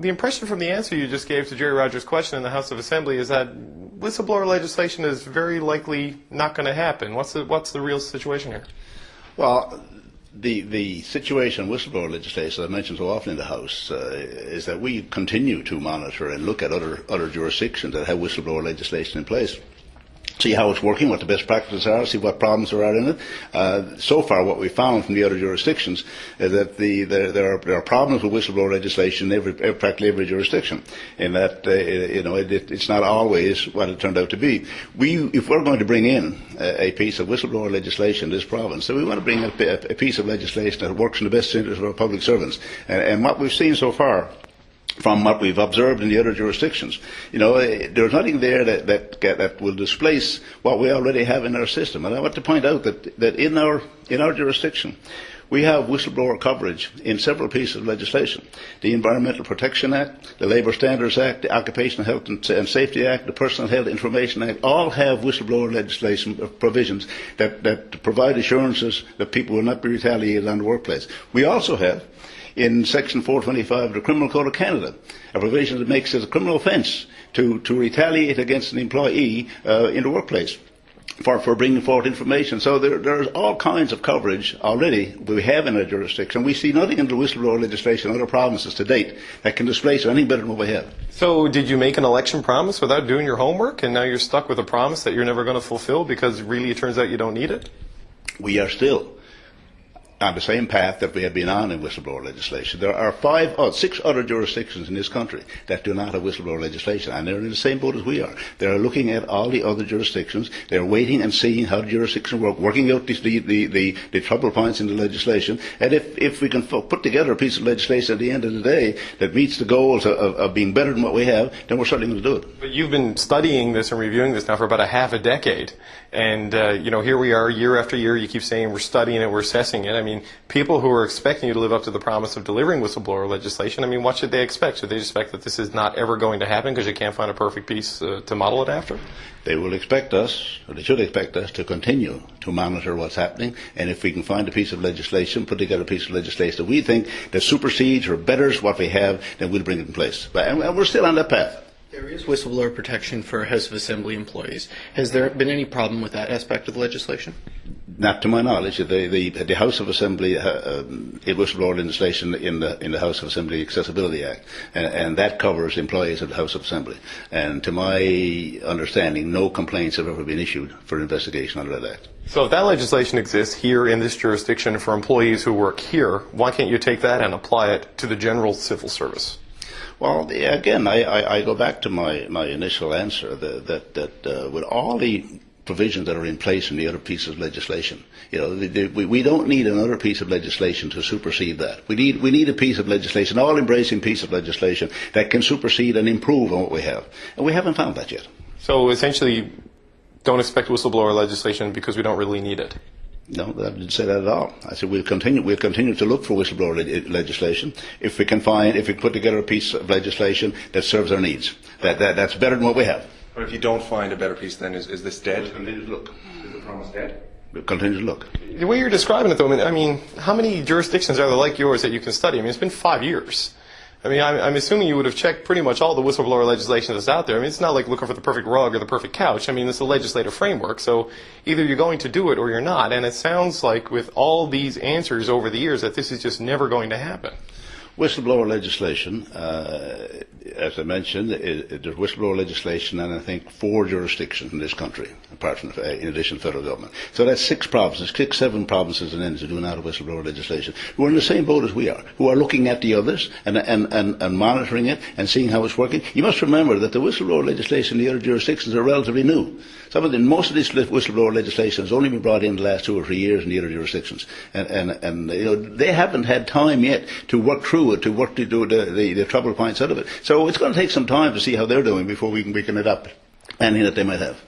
the impression from the answer you just gave to Jerry Rogers' question in the House of Assembly is that whistleblower legislation is very likely not going to happen. What's the real situation here? Well, the situation whistleblower legislation, as I mentioned so often in the House, is that we continue to monitor and look at other jurisdictions that have whistleblower legislation in place. See how it's working, what the best practices are, see what problems there are in it. So far, what we found from the other jurisdictions is that there are problems with whistleblower legislation in practically every jurisdiction. In that, it's not always what it turned out to be. If we're going to bring in a piece of whistleblower legislation in this province, so we want to bring a piece of legislation that works in the best interest of our public servants. And what we've seen so far, from what we've observed in the other jurisdictions, there's nothing there that will displace what we already have in our system. And I want to point out that in our jurisdiction, we have whistleblower coverage in several pieces of legislation. The Environmental Protection Act, the Labour Standards Act, the Occupational Health and Safety Act, the Personal Health Information Act, all have whistleblower legislation provisions that provide assurances that people will not be retaliated on the workplace. We also have, in Section 425 of the Criminal Code of Canada, a provision that makes it a criminal offence to retaliate against an employee in the workplace for bringing forward information. So there's all kinds of coverage already we have in our jurisdiction. We see nothing in the whistleblower legislation and other provinces to date that can displace anything better than what we have. So did you make an election promise without doing your homework, and now you're stuck with a promise that you're never going to fulfill because really it turns out you don't need it? We are still on the same path that we have been on in whistleblower legislation. There are 6 other jurisdictions in this country that do not have whistleblower legislation, and they're in the same boat as we are. They're looking at all the other jurisdictions. They're waiting and seeing how the jurisdictions work, working out the trouble points in the legislation. And if we can put together a piece of legislation at the end of the day that meets the goals of being better than what we have, then we're certainly going to do it. But you've been studying this and reviewing this now for about a half a decade. And, here we are year after year. You keep saying we're studying it, we're assessing it. I mean, people who are expecting you to live up to the promise of delivering whistleblower legislation, what should they expect? Should they expect that this is not ever going to happen because you can't find a perfect piece to model it after? They will expect us, or they should expect us, to continue to monitor what's happening. And if we can find a piece of legislation, put together a piece of legislation that we think that supersedes or betters what we have, then we'll bring it in place. And we're still on that path. There is whistleblower protection for House of Assembly employees. Has there been any problem with that aspect of the legislation? Not to my knowledge. The House of Assembly whistleblower legislation in the House of Assembly Accessibility Act, and that covers employees of the House of Assembly. And to my understanding, no complaints have ever been issued for investigation under that act. So if that legislation exists here in this jurisdiction for employees who work here, why can't you take that and apply it to the general civil service? Well, again, I go back to my initial answer that with all the provisions that are in place in the other pieces of legislation, we don't need another piece of legislation to supersede that. We need a piece of legislation, all-embracing piece of legislation that can supersede and improve on what we have, and we haven't found that yet. So essentially, don't expect whistleblower legislation because we don't really need it. No, I didn't say that at all. I said we'll continue to look for whistleblower legislation if we put together a piece of legislation that serves our needs. That's better than what we have. But if you don't find a better piece, then is this dead? We'll continue to look. Is the promise dead? We'll continue to look. The way you're describing it, though, how many jurisdictions are there like yours that you can study? It's been 5 years. I'm assuming you would have checked pretty much all the whistleblower legislation that's out there. It's not like looking for the perfect rug or the perfect couch. It's a legislative framework, so either you're going to do it or you're not. And it sounds like with all these answers over the years that this is just never going to happen. Whistleblower legislation, as I mentioned, there's whistleblower legislation in, I think, 4 jurisdictions in this country, apart from, in addition to the federal government. So that's 7 provinces and ends who do not have whistleblower legislation, who are in the same boat as we are, who are looking at the others and monitoring it and seeing how it's working. You must remember that the whistleblower legislation in the other jurisdictions are relatively new. Most of this whistleblower legislation has only been brought in the last 2 or 3 years in the other jurisdictions, and they haven't had time yet to work through it, to work to do the trouble points out of it. So it's going to take some time to see how they're doing before we can adapt anything that they might have.